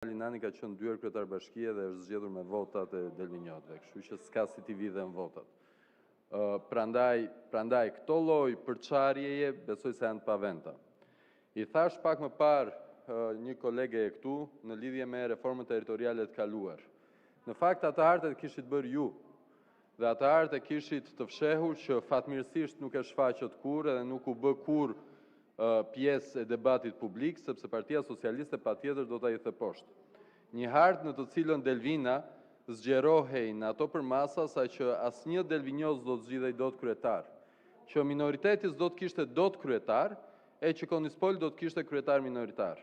Linani ka qenë dyer kryetar bashkie dhe është zgjedhur me votat e Delvinjotëve, kështu që s'ka si t'i vidhen votat. Prandaj këto lloj përçarjeje besoj se janë të paventa. I thash pak më parë një kolege e këtu në lidhje me reformën territoriale të kaluar. Në fakt ata hartë e kishit bërë ju dhe ata hartë e kishit të fshehur që fatmirësisht nuk e shfaqët kur edhe nuk u bë kur pjesë e debatit publik, sepse Partia Socialiste patjetër do ta jethë poshtë. Një hartë në të cilën Delvina zgjerohej në ato përmasa sa që asnjë delvinjoz do të zgjidhej dot kryetar, që minoriteti do të kishte dot kryetar, e që Konispol do të kishte kryetar minoritar.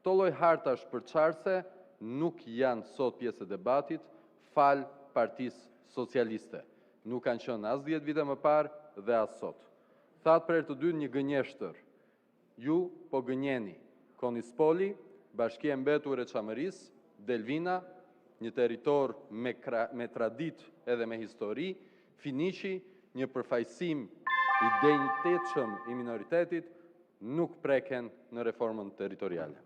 Këto lloj hartash përçarse nuk janë sot pjesë e debatit, fal Partisë Socialiste. Nuk kanë qenë as 10 vite më parë dhe as sot. Thatë për të dytë një gënjeshtër. Ju po gënjeni. Konispoli, Bashkia e Mbetur e Çamërisë, Delvina, një territor me traditë edhe me histori, Finiqi, një përfaqësim i denjëtetshëm i minoritetit, nuk preken në reformën territoriale.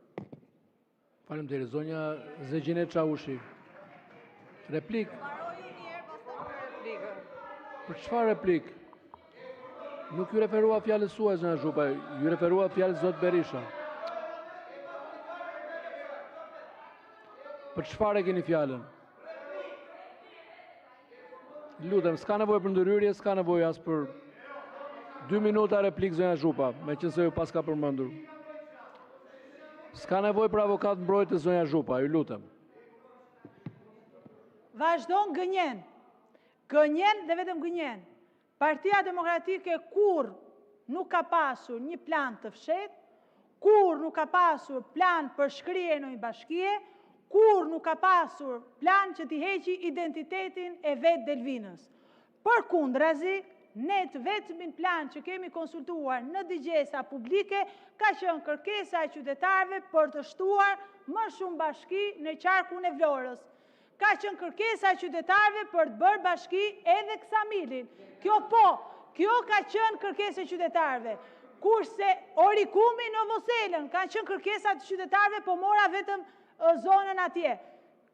Faleminderit, zonja Zegjine Çaushi. Replik. Për çfarë replik? Nuk ju referua fjalës suaj, zonja Zhupa, ju referua fjalës zot Berisha. Për çfarë e keni fjalën? Lutem, s'ka nevojë për ndërhyrje, s'ka nevojë as për 2 minuta replik, zonja Zhupa, meqense ju pas ka përmendur. S'ka nevojë për avokat mbrojtës, zonja Zhupa, ju lutem. Vazhdon gënjen. Gënjen dhe vetëm gënjen. Partia Demokratike kur nuk ka pasur një plan të fshet, kur nuk ka pasur plan për shkrije në një bashkie, kur nuk ka pasur plan që t'i heqi identitetin e vetë Delvinës. Përkundrazi, ne të vetëmin plan që kemi konsultuar në digjesa publike ka qenë kërkesa e qytetarëve për të shtuar më shumë bashki në qarkun e Vlorës. Ka qenë kërkesa e qytetarëve për të bërë bashki edhe Ksamilin. Kjo ka qenë kërkesa e qytetarëve. Kurse Orikumi në Voselën ka qenë kërkesa e qytetarëve, po mora vetëm zonën atje.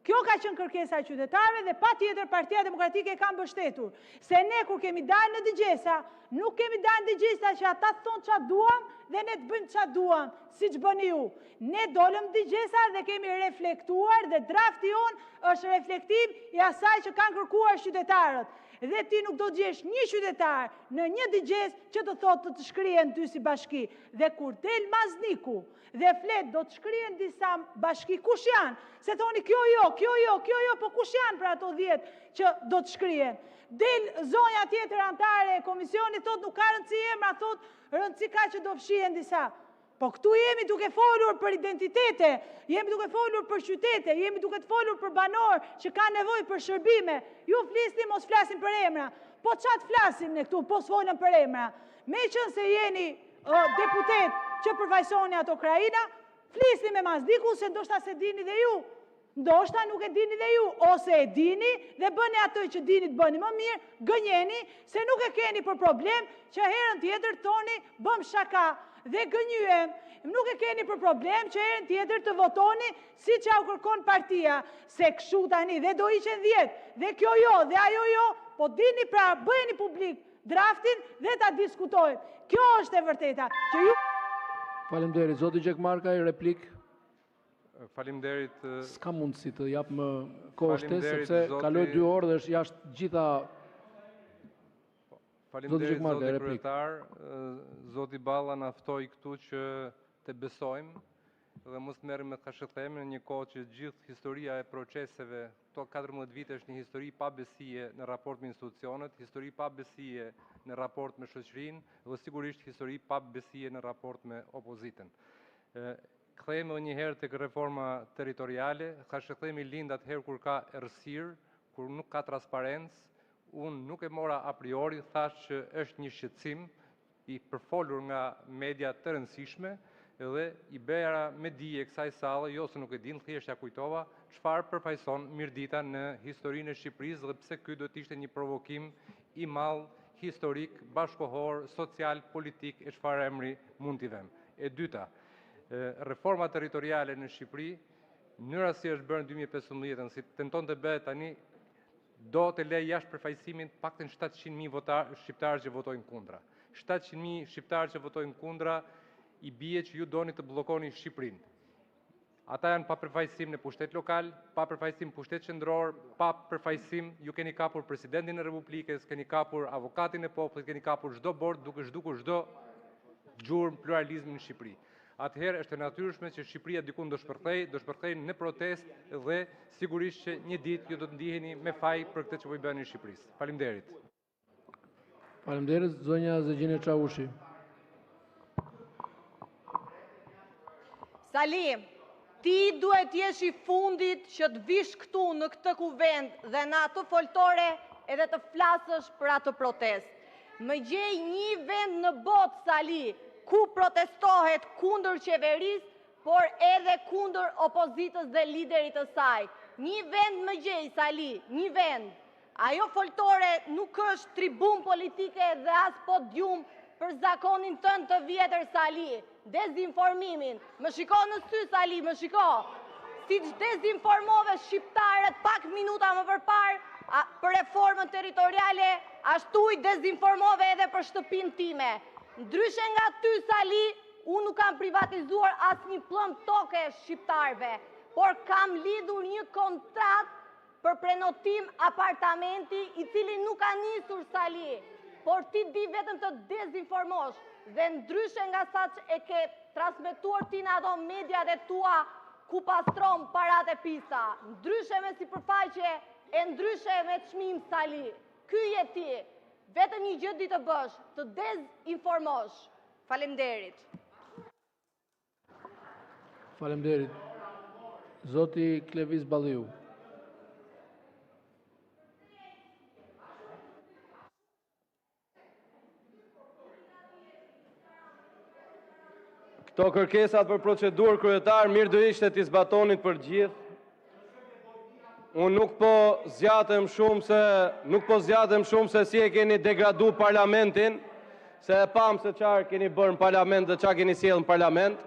Kjo ka qenë kërkesa e qytetarëve dhe patjetër Partia Demokratike ka mbështetur. Se ne kur kemi dalë në digjesa, nuk kemi dalë në digjesa që ata thonë ç'a duam dhe ne të bëjmë ç'a duam, siç bëni ju. Ne dolëm digjesa dhe kemi reflektuar dhe drafti jonë është reflektim i asaj që kanë kërkuar qytetarët. Dhe ti nuk do të gjesh një qytetar në një digjes që të thotë të shkrihen dy si bashki. Dhe kur del Mazniku dhe flet do të shkrihen disa bashki, kush janë? Se thoni kjo jo, po kush janë për ato 10 që do të shkrihen? Del zonja tjetër antare e komisionit, thot nuk ka rëndësi emra, thot rëndësi ka që do fshihen disa. Po këtu jemi duke folur për identitete, jemi duke folur për qytete, jemi duke të folur për banor që ka nevojë për shërbime. Ju flisni, mos flasim për emra. Po çat flasim ne këtu, po s'folëm për emra. Meqense jeni deputet që përfaqësoni ato krajina, flisni me Mazdiku se ndoshta se dini dhe ju. Ndoshta nuk e dini dhe ju, ose e dini dhe bëni ato që dini të bëni më mirë, gënjeni se nuk e keni për problem që herën tjetër thoni bëm shaka dhe gënyem. Nuk e keni për problem që herën tjetër të votoni si që au kërkon partia, se kështu tani dhe do ishen 10, dhe kjo jo, dhe ajo jo, po dini pra bëjeni publik draftin dhe ta diskutojnë. Kjo është e vërteta. Faleminderit, zoti Gjekmarka, replik. Faleminderit. S'ka mundësi të jap më kohë shtesë, sepse kaloi 2 orë dhe është jashtë gjitha. Faleminderit zoti kryetar, zoti Balla na ftoi këtu që të besojmë dhe mos merrem me kashëtheme në një kohë që gjithë historia e proceseve, këto 14 vite është një histori pa besie në raport me institucionet, histori pa besie në raport me shoqërinë dhe sigurisht histori pa besie në raport me opozitën. Kthehemi një herë tek reforma territoriale, kashëthemi lind atëherë kur ka errësirë, kur nuk ka transparencë. Unë nuk e mora a priori, thash që është një shqetësim i përfolur nga media të rëndësishme dhe i bëra me dije kësaj sallë, jo se nuk e din, thjesht ja kujtova çfarë përfaqëson Mirdita në historinë e Shqipërisë dhe pse ky do të ishte një provokim i madh historik, bashkohor, social, politik e çfarë emri mund t'i vëmë. E dyta, reforma territoriale në Shqipëri mënyra si është bërë në 2015, si tenton të bëhet tani, do të lejë jashtë përfaqësimin paktën 700.000 shqiptarë që votojnë kundra. 700.000 shqiptarë që votojnë kundra, i bie që ju doni të bllokoni Shqipërinë. Ata janë pa përfaqësim në pushtet lokal, pa përfaqësim pushtet qendror, pa përfaqësim, ju keni kapur presidentin e Republikës, keni kapur avokatin e popullit, keni kapur çdo bord, duke zhdukur çdo gjurmë pluralizmi në Shqipëri. Atëherë është e natyrshme që Shqipëria dikun do shpërthej në protestë dhe sigurisht që një ditë ju do të ndiheni me faj për këtë që po i bëni në Shqipërisë. Faleminderit. Faleminderit, zonja Zegjine Çavushi. Sali, ti duhet jesh i fundit që të vish këtu në këtë kuvend dhe në atë foltore edhe të flasësh për atë protest. Më gjej një vend në botë, Sali, ku protestohet kundër qeverisë, por edhe kundër opozitës dhe liderit të saj. Një vend më gjej, Sali, një vend. Ajo foltore nuk është tribun politike dhe as podium për zakonin tënd të vjetër, Sali. Dezinformimin. Më shiko në sy, Sali, më shiko. Si që dezinformove shqiptarët pak minuta më përpar për reformën territoriale, ashtu i dezinformove edhe për shtëpinë time. Ndryshe nga ty, Sali, unë nuk kam privatizuar asnjë plumb toke shqiptarve, por kam lidhur një kontratë për prenotim apartamenti i cili nuk ka nisur, Sali, por ti di vetëm të dezinformosh dhe ndryshe nga sa që e ke transmetuar ti në ato mediat e tua ku pastron parat e pisa, ndryshe me sipërfaqe e ndryshe me çmim, Sali. Ky je ti. Vetëm një gjë di të bësh, të dezinformosh. Faleminderit. Faleminderit. Zoti Klevis Balliu. Këto kërkesat për procedurë kryetar mirë do ishte t'i zbatonit për gjithë. Unë nuk po zjatëm shumë se si e keni degradu parlamentin, se e pam se qarë keni bërë në parlament dhe qarë keni sjellë në parlament.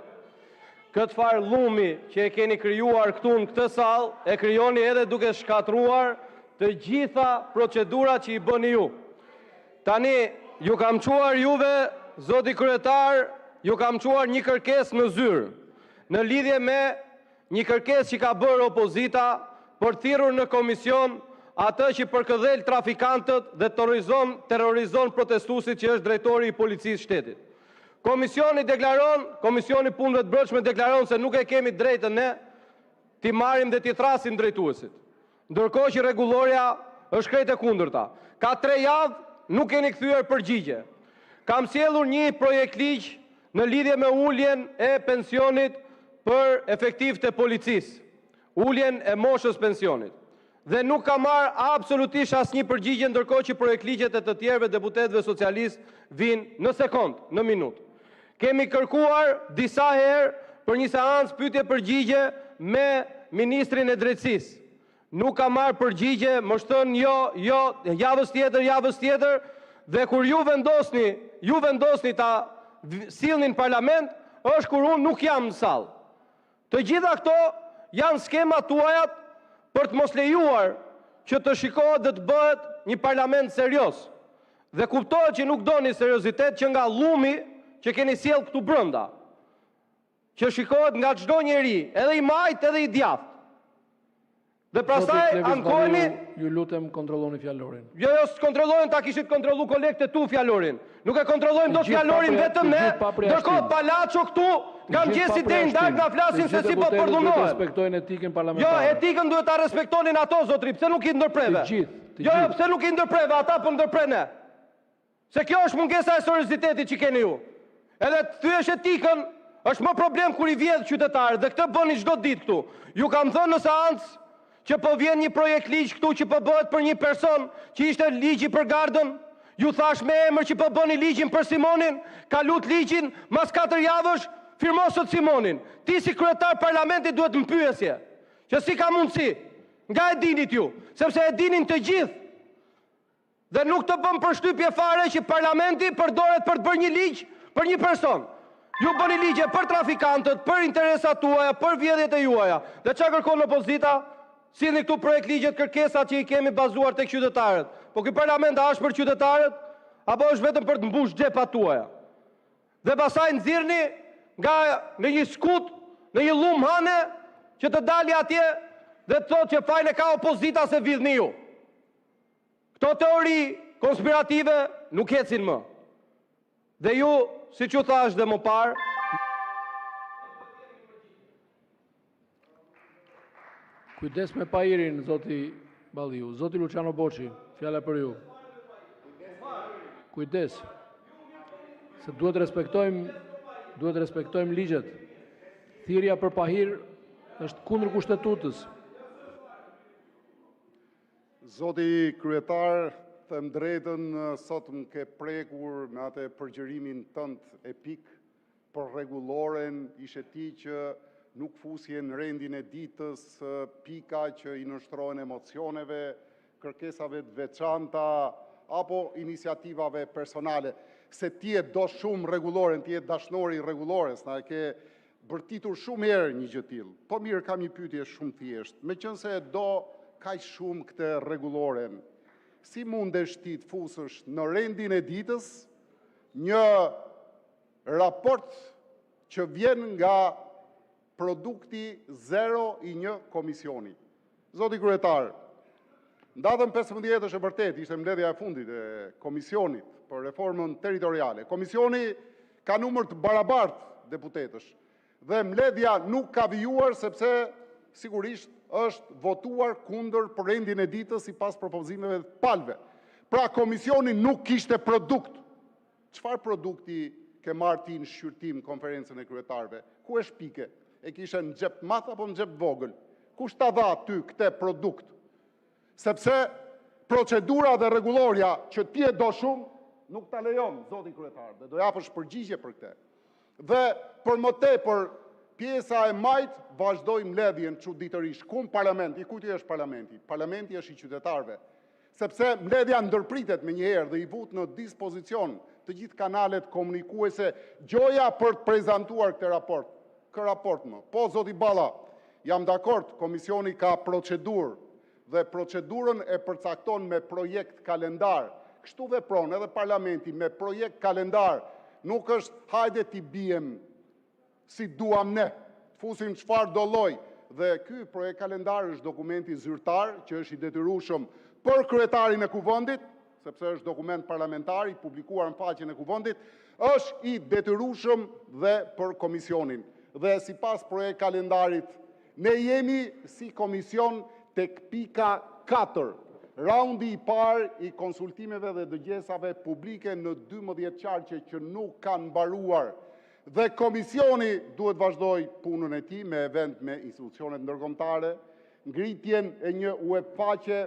Këtë farë llumi që e keni krijuar këtu në këtë salë, e krijoni edhe duke shkatruar të gjitha procedurat që i bëni ju. Tani, ju kam quar juve, zoti kryetar, ju kam quar një kërkesë në zyrë, në lidhje me një kërkesë që ka bërë opozita për thirrur në komision atë që përkëdhel trafikantët dhe terrorizon protestuesit që është drejtori i policisë shtetit. Komisioni punëve të brendshme deklaron se nuk e kemi drejtën ne t'i marrim dhe t'i thrasim drejtuesit. Ndërkohë që rregulloria është krejt e kundërta. Ka 3 javë nuk keni kthyer përgjigje. Kam sjellur një projekt ligj në lidhje me uljen e pensionit për efektivët e policisë, uljen e moshës pensionit. Dhe nuk ka marrë absolutisht asnjë përgjigje, ndërkohë që projektligjet e të tjerëve deputetëve socialistë vinë në sekond, në minutë. Kemi kërkuar disa herë për një seancë pyetje-përgjigje me ministrin e drejtësisë. Nuk ka marrë përgjigje, më thënë jo, javës tjetër, dhe kur ju vendosni ta sillni në parlament, është kur unë nuk jam në sallë. Të gjitha këto janë skema tuajat për të mos lejuar që të shikohet dhe të bëhet një parlament serios. Dhe kuptohet që nuk doni seriozitet që nga llumi që keni sjell këtu brenda, që shikohet nga çdo njeri, edhe i majt edhe i djathtë. Dhe pastaj ankoheni, ju lutem kontrolloni fjalorin. Jo, s'kontrollojnë, ta kishit kontrollu kolegët e tu fjalorin. Nuk e kontrollojnë dot fjalorin vetëm ne, ndërkohë Palaço këtu nga mëngjesi deri në darkë na flasin se si po përdunohen. Respektojnë etikën parlamentare. Jo, etikën duhet ta respektonin ato, zotri, pse nuk i ndërpreve? Jo, pse nuk i ndërpreve, ata po ndërprene. Se kjo është mungesa e seriozitetit që keni ju. Edhe të thyesh etikën, është më problem kur i vjedh qytetarët, dhe këtë bëni çdo ditë këtu. Ju kam thënë në seancë që po vjen një projekt ligj këtu që po bëhet për një person që ishte ligji për Gardën. Ju thash me emër që po bëni ligjin për Simonin, ka lut ligjin, mas 4 javësh firmosët Simonin. Ti si kryetar parlamentit duhet më pyesje, që si ka mundësi, nga e dinit ju, sepse e dinin të gjithë. Dhe nuk të bëm përshtypje fare që parlamenti përdoret për të bërë një ligj për një person. Ju bëni ligje për trafikantët, për interesat tuaja, për vjedhjet e juaja. Dhe çka kërkon opozita? Sillni këtu projekt ligjet kërkesat që i kemi bazuar tek qytetarët. Po ky parlament a është për qytetarët apo është vetëm për të mbush xhepat tuaja? Dhe pastaj nxirrni në një skut, në një lum hane që të dali atje dhe të thotë që fajin e ka opozita se vidhni ju. Këto teori konspirative nuk ecin më. Dhe ju, si që thash dhe më parë, kujdes me pajirin, zoti Balliu. Zoti Luciano Boçi, fjala për ju. Kujdes. Se duhet respektojmë ligjet. Thirrja për pahir është kundër kushtetutës. Zoti kryetar, them drejtën, sot më ke prekur në atë përgjërimin tënd epik për rregulloren, ishe ti që nuk fusje në rendin e ditës, pika që i nështrojnë emocioneve, kërkesave të veçanta, apo iniciativave personale. Se ti e do shumë rregulloren, ti e dashnori rregullores, na e ke bërtitur shumë herë një gjë tillë. Po mirë, kam një pyetje shumë thjeshtë. Meqense e do kaq shumë këtë rregulloren, si mundesh ti të fusësh në rendin e ditës një raport që vjen nga produkti zero i një komisioni? Zoti kryetar, në datën 15 është e vërtet, ishte mbledhja e fundit e komisionit për reformën territoriale. Komisioni ka numër të barabartë deputetësh dhe mbledhja nuk ka vijuar sepse sigurisht është votuar kundër për rendin e ditës sipas propozimeve të palëve. Pra komisioni nuk kishte produkt. Çfarë produkti ke marrë ti në shqyrtim konferencën e kryetarëve? Ku është pike? E kishe në xhep madh apo në xhep vogël? Kush ta dha ty këtë produkt? Sepse procedura dhe rregulloria që ti e do shumë nuk ta lejon, zoti kryetar, dhe do japësh përgjigje për këtë. Dhe për më tepër, pjesa e majt vazhdoi mbledhjen çuditërisht. Ku në parlament? I kujt është parlamenti? Parlamenti është i qytetarëve. Sepse mbledhja ndërpritet me njëherë dhe i vut në dispozicion të gjithë kanalet komunikuese gjoja për të prezantuar këtë raport. Kë raport më? Po, zoti Balla, jam dakord, komisioni ka procedurë dhe procedurën e përcakton me projekt kalendar. Kështu vepron edhe parlamenti me projekt kalendar. Nuk është hajde t'i bijem si duam ne, fusim çfarë do lloj. Dhe ky projekt kalendar është dokumenti zyrtar që është i detyrueshëm për kryetarin e kuvendit, sepse është dokument parlamentar i publikuar në faqen e kuvendit, është i detyrueshëm dhe për komisionin. Dhe sipas projekt kalendarit, ne jemi si komision tek pika 4, raundi i parë i konsultimeve dhe dëgjesave publike në 12 qarqe që nuk kanë mbaruar. Dhe komisioni duhet vazhdoj punën e tij me event me institucionet ndërkombëtare, ngritjen e një webfaqe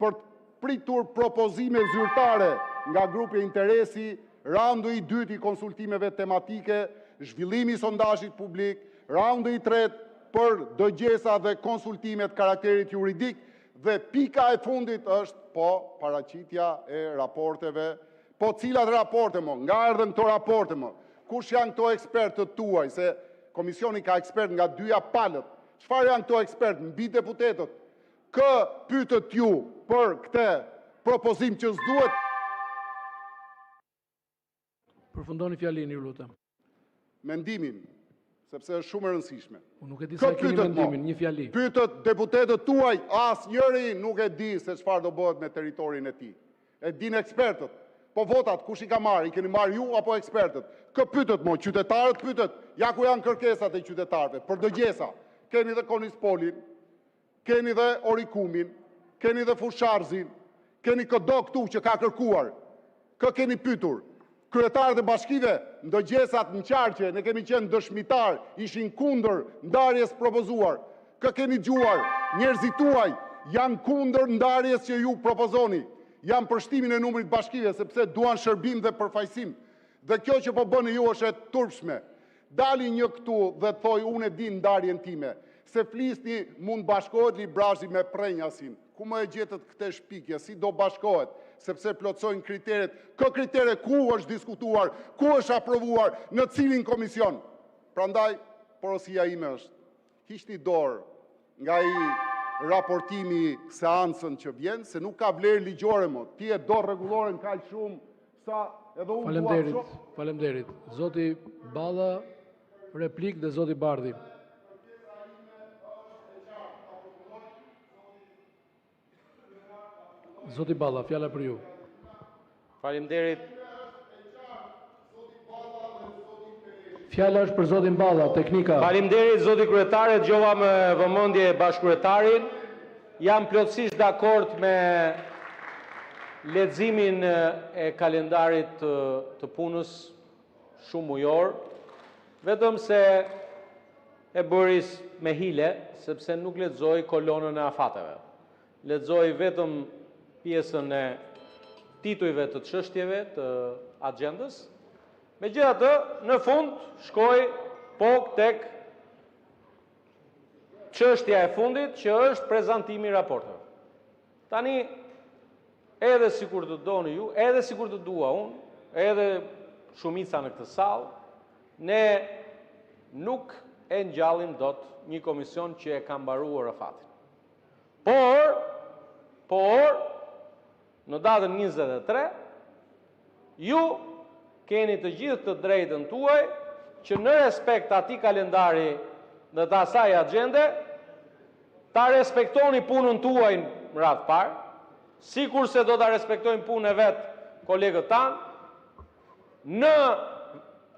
për të pritur propozime zyrtare nga grupi interesi, raundi i dytë i konsultimeve tematike, zhvillimi i sondazhit publik, raundi i tretë për dëgjesa dhe konsultimet karakterit juridik, dhe pika e fundit është po paraqitja e raporteve. Po cilat raporte mo? Nga erdhen këto raporte mo? Kush janë këto ekspertët tuaj? Se komisioni ka ekspert nga dyja palët. Çfarë janë këto ekspertë mbi deputetët? Kë pyetët ju për këtë propozim që s'duhet? Përfundoni fjalinë, ju lutem. Mendimin, sepse është shumë e rëndësishme. Unë nuk e di sa keni mendimin, një fjali. Pyetët deputetët tuaj, asnjëri nuk e di se çfarë do bëhet me territorin e tij. E din ekspertët. Po votat kush i ka marrë? I keni marrë ju apo ekspertët? Kë pyetët mo? Qytetarët pyetët. Ja ku janë kërkesat e qytetarëve për dëgjesa. Keni dhe Konispolin, keni dhe Orikumin, keni dhe Fusharzin, keni këdo këtu që ka kërkuar. Kë keni pyetur? Kryetarët e bashkive, ndëgjesat në qarqe, ne kemi qenë dëshmitar, ishin kundër ndarjes propozuar. Kë keni dëgjuar? Njerëzit tuaj janë kundër ndarjes që ju propozoni. Janë për shtimin e numrit bashkive, sepse duan shërbim dhe përfaqësim. Dhe kjo që po bëni ju është e turpshme. Dali një këtu dhe thoj unë e di ndarjen time. se flisni mund bashkohet Librazhi me Prenjasin. Ku më e gjetët këte shpikje, si do bashkohet, sepse plotsojnë kriteret. Kë kritere ku është diskutuar, ku është aprovuar, në cilin komision. Prandaj, porosia ime është, hiqni dorë nga i raportimi seancën që vjen, se nuk ka vlerë ligjore më. Ti e do rregulloren kaq shumë sa edhe unë Faleminderit, faleminderit. Zoti Balla, replik dhe zoti Bardhi. Zoti Balla, fjala për ju. Faleminderit. Fjala është për zotin Balla, teknika. Faleminderit zoti kryetare, dëgjova me vëmendje bashkëkryetarin. Jam plotësisht dakord me leximin e kalendarit të punës shumë mujor, vetëm se e bëris me hile, sepse nuk lexoi kolonën e afateve. Lexoi vetëm pjesën e titujve të çështjeve të agjendës. Megjithatë, në fund shkoi tek çështja e fundit, që është prezantimi i raporteve. Tani, edhe sikur të doni ju, edhe sikur të dua unë, edhe shumica në këtë sallë, ne nuk e ngjallim dot një komision që e ka mbaruar afatin. Por, në datën 23, ju keni të gjithë të drejtën tuaj që në respekt atij kalendari dhe të asaj agjende, ta respektoni punën tuaj në radhë parë, sikur se do ta respektojnë punën e vetë kolegët tanë, në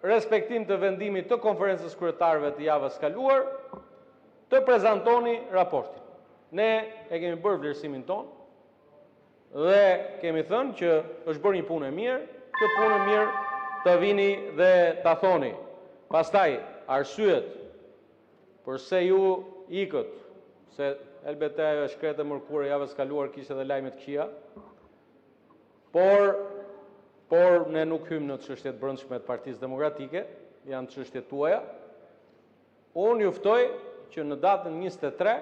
respektim të vendimit të konferencës kryetarëve të javës kaluar, të prezantoni raportin. Ne e kemi bërë vlerësimin tonë dhe kemi thënë që është bërë një punë e mirë, të punë e mirë të vini dhe ta thoni. Pastaj, arsyet përse ju ikët, se LBT e shkretë e mërkurë javës kaluar kishte edhe lajme të këqija, por ne nuk hymë në çështjet brendshme të Partisë Demokratike, janë çështjet tuaja. Unë juftoj që në datën 23,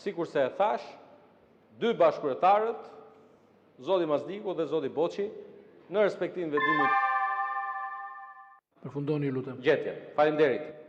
sikur se e thash, dy bashkëkryetarët, zoti Mazdiku dhe zoti Boçi, në respektim vendimit Përfundoni, lutem. gjetjen. Faleminderit.